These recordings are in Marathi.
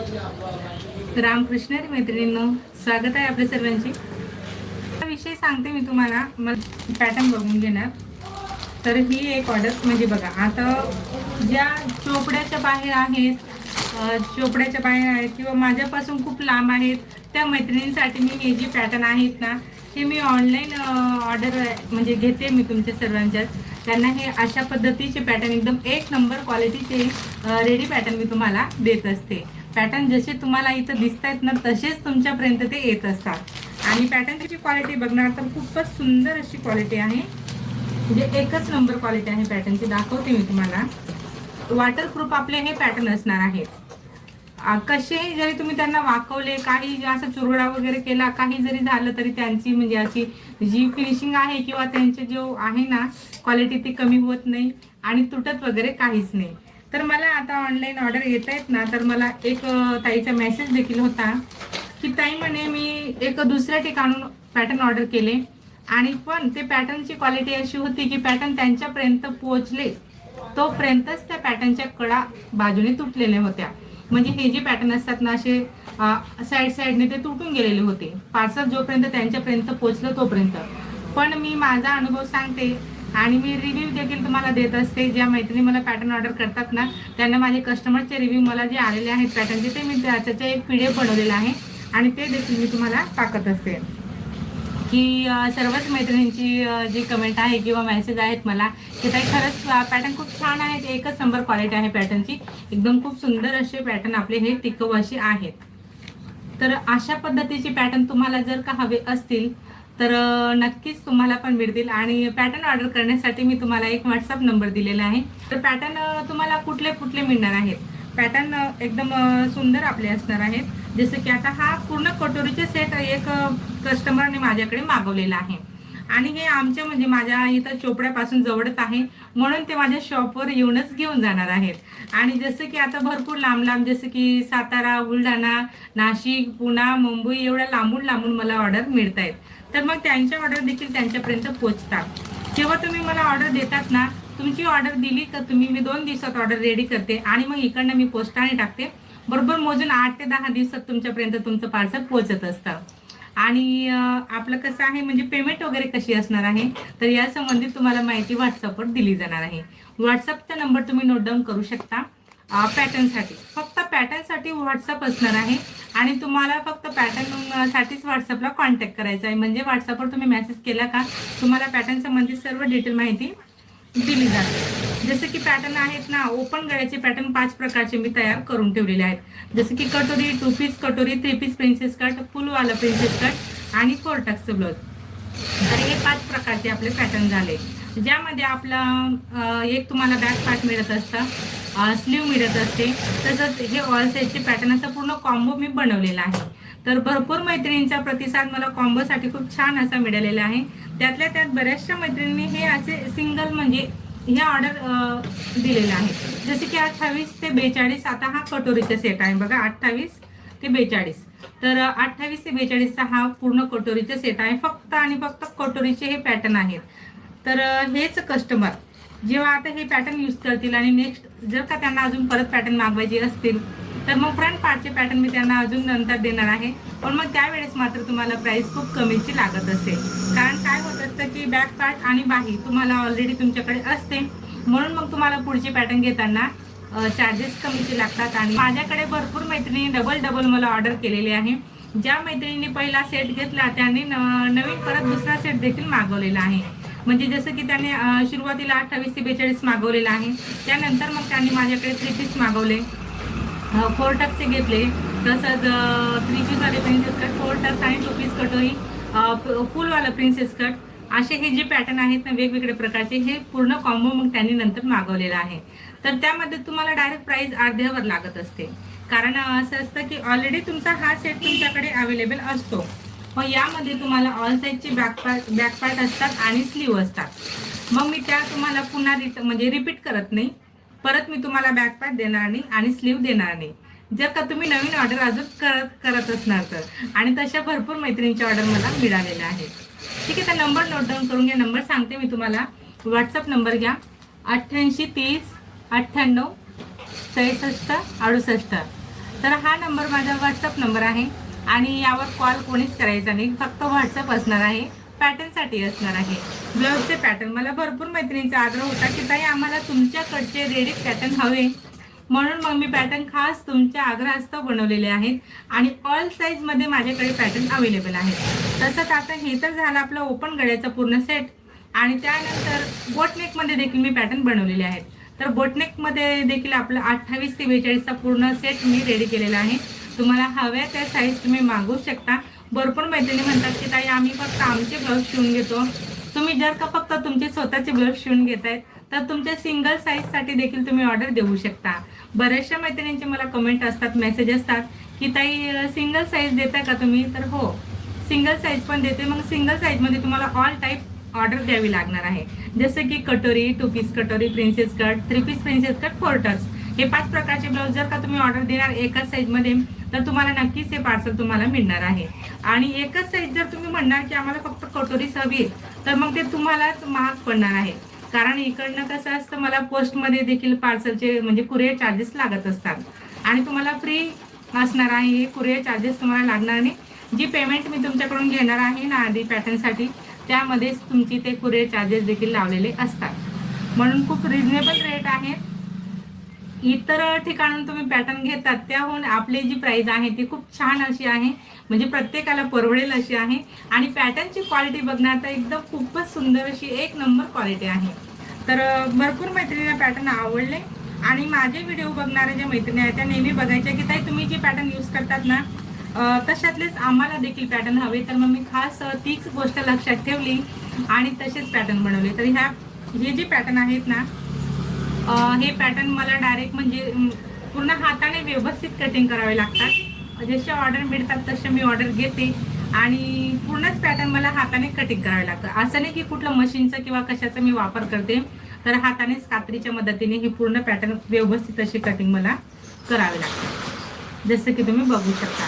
रामकृष्ण मैत्रिणींनो, स्वागत आहे आपल्या सर्वांचे। विषय सांगते मी तुम्हाला, मग पॅटर्न बघून घेणार। तर ही एक ऑर्डर म्हणजे बघा, आता ज्या चोपड्याच्या बाहेर आहेत, किंवा माझ्यापासून खूप लांब आहेत त्या मैत्रिणींसाठी मी हे जे पॅटर्न आहेत ना, हे मी ऑनलाईन ऑर्डर म्हणजे घेते मी तुमच्या सर्वांच्यात। त्यांना हे अशा पद्धतीचे पॅटर्न एकदम एक नंबर क्वालिटीचे रेडी पॅटर्न मी तुम्हाला देत असते। पॅटर्न जसे तुम्हाला इथं दिसत आहेत ना, तसेच तुमच्यापर्यंत ते येत असतात। आणि पॅटर्नची क्वालिटी बघणार तर खूपच सुंदर अशी क्वालिटी आहे, म्हणजे एकच नंबर क्वालिटी आहे पॅटर्नची। दाखवते मी तुम्हाला। वॉटरप्रूफ आपले हे पॅटर्न असणार आहेत। कसे जरी तुम्ही त्यांना वाकवले, काही असं चुरडा वगैरे केला, काही जरी झालं तरी त्यांची म्हणजे अशी जी फिनिशिंग आहे किंवा त्यांचे जो आहे ना क्वालिटी, ती कमी होत नाही आणि तुटत वगैरे काहीच नाही। तर मला आता ऑनलाईन ऑर्डर येत आहेत ना, तर मला एक ताईचा मेसेज देखील होता की ताई म्हणे मी एक दुसऱ्या ठिकाणून पॅटर्न ऑर्डर केले आणि पण ते पॅटर्नची क्वालिटी अशी होती की पॅटर्न त्यांच्यापर्यंत पोहोचले तोपर्यंतच त्या पॅटर्नच्या कडा बाजूने तुटलेल्या होत्या। म्हणजे हे जे पॅटर्न असतात ना, असे साईडने ते तुटून गेलेले होते, पार्सल जोपर्यंत त्यांच्यापर्यंत पोहोचलं तोपर्यंत। पण मी माझा अनुभव सांगते आणि मी रिव्ह्यू देखील तुम्हाला देत असते। ज्या मैत्रिणी मला पॅटर्न ऑर्डर करतात ना, त्यांना माझे कस्टमरचे रिव्ह्यू मला जे आलेले आहेत पॅटर्नचे, ते मी त्याचा एक PDF बनवलेला आहे आणि ते देखील मी तुम्हाला टाकत असते। की सर्वच मैत्रिणींची जी कमेंट आहे किंवा मेसेज आहेत मला की ताई खरंच पॅटर्न खूप छान आहेत, एकच नंबर क्वालिटी आहे पॅटर्नची, एकदम खूप सुंदर असे पॅटर्न आपले हे टिकाऊ असे आहेत। तर अशा पद्धतीचे पॅटर्न तुम्हाला जर का हवे असतील तर नक्कीच तुम्हाला पण मिळतील। आणि पॅटर्न ऑर्डर करण्यासाठी मी तुम्हाला एक व्हॉट्सअप नंबर दिलेला आहे। तर पॅटर्न तुम्हाला कुठले कुठले मिळणार आहेत, पॅटर्न एकदम सुंदर आपले असणार आहेत। जसे की आता हा पूर्ण कटोरीचे सेट एक कस्टमरने माझ्याकडे मागवलेला आहे आणि हे आमच्या म्हणजे माझ्या इथं चोपड्यापासून जवळच आहे, म्हणून ते माझ्या शॉपवर येऊनच घेऊन जाणार आहेत। आणि जसं की आता भरपूर लांब लांब, जसं की सातारा, बुलढाणा, नाशिक, पुणे, मुंबई एवढ्या लांबून लांबून मला ऑर्डर मिळत आहेत। तर मग त्यांच्या ऑर्डर देखील त्यांच्यापर्यंत पोहोचतात। जेव्हा तुम्ही मला ऑर्डर देतात ना, तुमची ऑर्डर दिली का तुम्ही, मी 2 दिवसात ऑर्डर रेडी करते आणि मग इकडनं मी पोस्टाने टाकते। बरोबर मोजून 8 ते 10 दिवसात तुमच्यापर्यंत तुमचं पार्सल पोहोचत असतं। आणि आपलं कसं आहे म्हणजे पेमेंट वगैरे कशी असणार आहे, तर या संबंधित तुम्हाला माहिती व्हॉट्सअपवर दिली जाणार आहे। व्हॉट्सअपचा नंबर तुम्ही नोट डाऊन करू शकता। पॅटर्नसाठी फक्त पॅटर्नसाठी व्हॉट्सअप असणार आहे आणि तुम्हाला फक्त पॅटर्नसाठीच व्हॉट्सअपला कॉन्टॅक्ट करायचा आहे। म्हणजे व्हॉट्सअपवर तुम्ही मेसेज केला का तुम्हाला पॅटर्न संबंधित सर्व डिटेल माहिती दिली जाते। जसे की पॅटर्न आहेत ना, ओपन गळ्याचे पॅटर्न 5 प्रकारचे मी तयार करून ठेवलेले आहेत। जसे की कटोरी, 2 पीस कटोरी, 3 पीस प्रिन्सेस कट, फुलवाला प्रिन्सेस कट आणि 4 टक्सचं ब्लाउज। तर हे 5 प्रकारचे आपले पॅटर्न झाले, ज्यामध्ये आपला एक तुम्हाला बॅक पार्ट मिळत असतं, स्लीव मिळत असते, तसंच हे ऑल साईजचे पॅटर्न असं पूर्ण कॉम्बो मी बनवलेला आहे। तर भरपूर मैत्रिणींचा प्रतिसाद मला कॉम्बोसाठी खूप छान असा मिळालेला आहे। त्यातल्या त्यात बऱ्याचशा मैत्रिणींनी हे असे सिंगल म्हणजे हे ऑर्डर दिलेलं आहे। जसे की 28 ते 42 आता हा कटोरीचा सेट आहे बघा, 28 ते 42। तर 28 ते 42चा हा पूर्ण कटोरीचा सेट आहे। फक्त आणि फक्त कटोरीचे हे पॅटर्न आहेत। तर हेच कस्टमर जेव्हा आता हे पॅटर्न यूज करतील आणि नेक्स्ट जर का त्यांना अजून परत पॅटर्न मागवायचे असतील तर मग फ्रंट पार्टचे पॅटर्न मी त्यांना अजून नंतर देणार आहे। पण मग त्यावेळेस मात्र तुम्हाला प्राइस खूप कमीची लागत असेल, कारण काय होत असतं की बॅक पार्ट आणि बाही तुम्हाला ऑलरेडी तुमच्याकडे असते, म्हणून मग तुम्हाला पुढचे पॅटर्न घेताना चार्जेस कमीचे लागतात। आणि माझ्याकडे भरपूर मैत्रिणी डबल मला ऑर्डर केलेले आहे। ज्या मैत्रिणींनी पहिला सेट घेतला त्यांनी नवीन परत दुसरा सेट देखील मागवलेला आहे। म्हणजे जसं की त्याने सुरुवातीला 28 ते 42 मागवलेला आहे, त्यानंतर मग त्यांनी माझ्याकडे 3 पीस मागवले, 4 टक्सचे घेतले, तसंच 3 पीस वाले प्रिन्सेस कट, 4 टक्स आणि 2 पीस कटोरी, फुलवाला प्रिन्सेस कट, असे हे जे पॅटर्न आहेत ना वेगवेगळे प्रकारचे, हे पूर्ण कॉम्बो मग त्यांनी नंतर मागवलेला आहे। तर त्यामध्ये तुम्हाला डायरेक्ट प्राइस अर्ध्यावर लागत असते, कारण असं असतं की ऑलरेडी तुमचा हा सेट तुमच्याकडे अवेलेबल असतो। मग यामध्ये तुम्हाला ऑल साईजचे बॅक पार्ट असतात आणि स्लीव असतात। मग मी त्या तुम्हाला पुन्हा म्हणजे रिपीट करत नाही, परत मी तुम्हाला बॅक पार्ट देणार नाही आणि स्लीव देणार नाही, जर का तुम्ही नवीन ऑर्डर अजून करत असणार तर। आणि तशा भरपूर मैत्रिणींच्या ऑर्डर मला मिळालेल्या आहेत। ठीक आहे, तर नंबर नोट डाऊन करून घ्या। नंबर सांगते मी तुम्हाला, व्हॉट्सअप नंबर घ्या 88 30 98 63 68। तर हा नंबर माझा व्हॉट्सअप नंबर आहे आणि यावर कॉल कोणीच करायचा नाही, फक्त व्हॉट्सअप असणार आहे, पॅटर्नसाठी असणार आहे. ब्लाऊजचे पॅटर्न मला भरपूर मैत्रिणींचा आग्रह होता की ताई आम्हाला तुमच्याकडचे रेडी पॅटर्न हवे, म्हणून मग मी पॅटर्न खास तुमच्या आग्रहास्तव बनवलेले आहेत आणि ऑल साईजमध्ये माझ्याकडे पॅटर्न अवेलेबल आहेत. तसंच आता हे तर झालं आपलं ओपन गळ्याचा पूर्ण सेट आणि त्यानंतर बोटनेकमध्ये देखील मी पॅटर्न बनवलेले आहेत. तर बोटनेकमध्ये देखील आपलं 28 ते 42चा पूर्ण सेट मी रेडी केलेला आहे. तुम्हाला हव्या त्या साईज तुम्ही मागवू शकता. भरपूर मैत्रिणी म्हणतात की ताई आम्ही फक्त आमचे ब्लाऊज शिवून घेतो. तुम्ही जर का फक्त तुमचे स्वतःचे ब्लाऊज शिवून घेतायत तर तुमच्या सिंगल साईजसाठी देखील तुम्ही ऑर्डर देऊ शकता. बऱ्याचशा मैत्रिणींचे मला कमेंट असतात, मेसेज असतात की ताई सिंगल साईज देता का तुम्ही? तर हो, सिंगल साईज पण देते. मग सिंगल साईजमध्ये तुम्हाला ऑल टाईप ऑर्डर द्यावी लागणार आहे, जसे की कटोरी, 2 piece katori, princess cut, 3 piece princess cut, 4 टर्स, हे 5 प्रकारचे ब्लाऊज जर का तुम्ही ऑर्डर देणार एकाच साईजमध्ये तर तुम्हाला नक्कीच हे पार्सल तुम्हाला मिळणार आहे. आणि एकच साईज जर तुम्ही म्हणणार की आम्हाला फक्त कटोरीच हवी तर मग ते तुम्हालाच महाग पडणार आहे. कारण इकडनं कसं असतं, मला पोस्टमध्ये देखील पार्सलचे म्हणजे कुरिअर चार्जेस लागत असतात आणि तुम्हाला फ्री असणार आहे, हे कुरिअर चार्जेस तुम्हाला लागणार नाही. जी पेमेंट मी तुमच्याकडून घेणार आहे ना आधी पॅटर्नसाठी, त्यामध्येच तुमची ते कुरिअर चार्जेस देखील लावलेले असतात. म्हणून खूप रिजनेबल रेट आहे. इतर ठिकाणून तुम्ही पॅटर्न घेतात त्याहून आपली जी प्राइस आहे ती खूप छान अशी आहे, म्हणजे प्रत्येकाला परवडेल अशी आहे. आणि पॅटर्नची क्वालिटी बघणार तर एकदम खूपच सुंदर अशी 1 नंबर क्वालिटी आहे. तर भरपूर मैत्रिणींना पॅटर्न आवडले आणि माझे व्हिडिओ बघणाऱ्या ज्या मैत्रिणी आहेत त्या नेहमी बघायच्या की ताई तुम्ही जे पॅटर्न यूज करतात ना तशातलेच आम्हाला देखील पॅटर्न हवे. तर मग मी खास तीच गोष्ट लक्षात ठेवली आणि तसेच पॅटर्न बनवले. तर हे जे पॅटर्न आहेत ना हे पॅटर्न मला डायरेक्ट म्हणजे पूर्ण हाताने व्यवस्थित कटिंग करावे लागतात. जसे ऑर्डर मिळतात तसे मी ऑर्डर घेते आणि पूर्णच पॅटर्न मला हाताने कटिंग करावे लागतं. असं नाही की कुठलं मशीनचं किंवा कशाचा मी वापर करते, तर हातानेच कात्रीच्या मदतीने हे पूर्ण पॅटर्न व्यवस्थित अशी कटिंग मला करावे लागते, जसं की तुम्ही बघू शकता.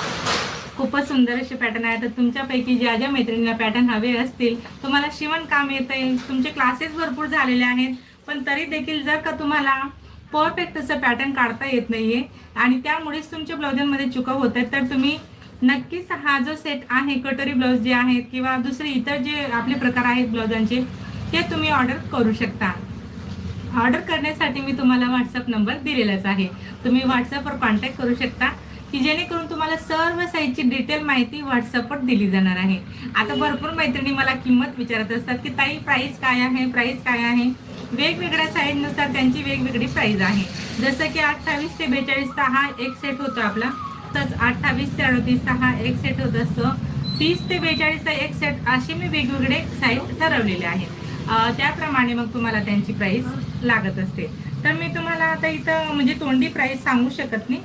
खूपच सुंदर असे पॅटर्न आहे. तर तुमच्यापैकी ज्या ज्या मैत्रिणींना पॅटर्न हवे असतील, तुम्हाला शिवणकाम येतंय, तुमचे क्लासेस भरपूर झालेले आहेत, पण तरी देखील जर का तुम्हाला परफेक्ट असं पॅटर्न काढता येत नाहीये आणि त्यामुळेच तुमच्या ब्लाउजांमध्ये चुका होत आहेत, तर तुम्ही नक्कीच हा जो सेट आहे कटोरी ब्लाऊज जे आहेत किंवा दुसरे इतर जे आपले प्रकार आहेत ब्लाउजांचे ते तुम्ही ऑर्डर करू शकता. ऑर्डर करण्यासाठी मी तुम्हाला व्हॉट्सअप नंबर दिलेलाच आहे. तुम्ही व्हॉट्सअपवर कॉन्टॅक्ट करू शकता की जेणेकरून तुम्हाला सर्व साईजची डिटेल माहिती व्हॉट्सअपवर दिली जाणार आहे. आता भरपूर मैत्रिणी मला किंमत विचारत असतात की ताई प्राइस काय आहे, प्राइस काय आहे. वेगवेगळ्या साईजनुसार त्यांची वेगवेगळी प्राइस आहे. जसं की 28 ते 42चा हा एक सेट होतो आपला, तसंच 28 ते 38चा हा एक सेट होत असतो, 30 ते 42चा एक सेट, असे मी वेगवेगळे साईज ठरवलेले आहेत. त्याप्रमाणे मग तुम्हाला त्यांची प्राइस लागत असते. तर मी तुम्हाला आता इथं म्हणजे तोंडी प्राइस सांगू शकत नाही,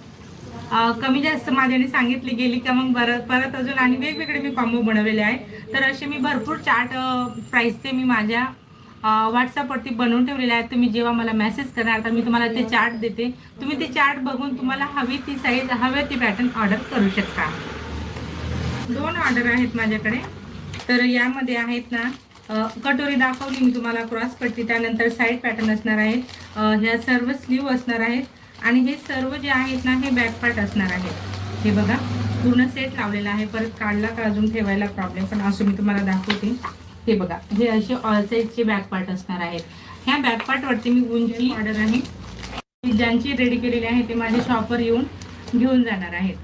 कमी जास्त माझ्याने सांगितली गेली का मग परत अजून आणि वेगवेगळे मी कॉम्बो बनवलेले आहे. तर असे मी भरपूर चार्ट प्राइसचे मी माझ्या व्हॉट्सअपवरती बनवून ठेवलेले आहेत. तुम्ही जेव्हा मला मेसेज करणार तर मी तुम्हाला ते चार्ट देते, तुम्ही ते चार्ट बघून तुम्हाला हवी ती साईज हवे ती पॅटर्न ऑर्डर करू शकता. 2 ऑर्डर आहेत माझ्याकडे. तर यामध्ये आहेत ना कटोरी दाखवली मी तुम्हाला, क्रॉस पट्टी, त्यानंतर साईड पॅटर्न असणार आहेत, ह्या सर्व स्लीव असणार आहेत आणि हे सर्व जे आहेत ना हे बॅक पार्ट असणार आहे. हे बघा पूर्ण सेट लावलेला आहे, परत काढला का अजून ठेवायला प्रॉब्लेम, पण असं मी तुम्हाला दाखवते. हे बघा हे असे ऑल साईडचे बॅक पार्ट असणार आहेत. ह्या बॅक पार्टवरती मी उंची ऑर्डर आहे, ज्यांची रेडी केलेली आहे ते माझ्या शॉपवर येऊन घेऊन जाणार आहेत.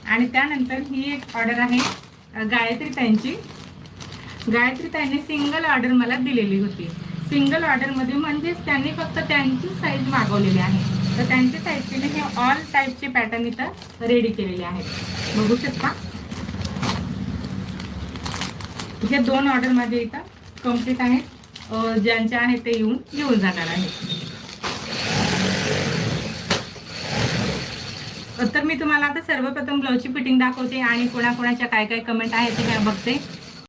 आणि त्यानंतर ही एक ऑर्डर आहे गायत्री ताईंची. गायत्री ताईंनी सिंगल ऑर्डर मला दिलेली होती. सिंगल ऑर्डरमध्ये म्हणजेच त्यांनी फक्त त्यांची साईज मागवलेली आहे, तर त्यांच्या साईजचे हे ऑल टाईपचे पॅटर्न इथं रेडी केलेले आहेत. बघू शकता हे 2 ऑर्डर माझे इथं कंप्लीट आहेत. ज्यांच्या आहेत ते येऊन घेऊन जाणार आहेत. तर मी तुम्हाला आता सर्वप्रथम ब्लाऊजची फिटिंग दाखवते आणि कोणाकोणाच्या काय काय कमेंट आहेत ते बघते.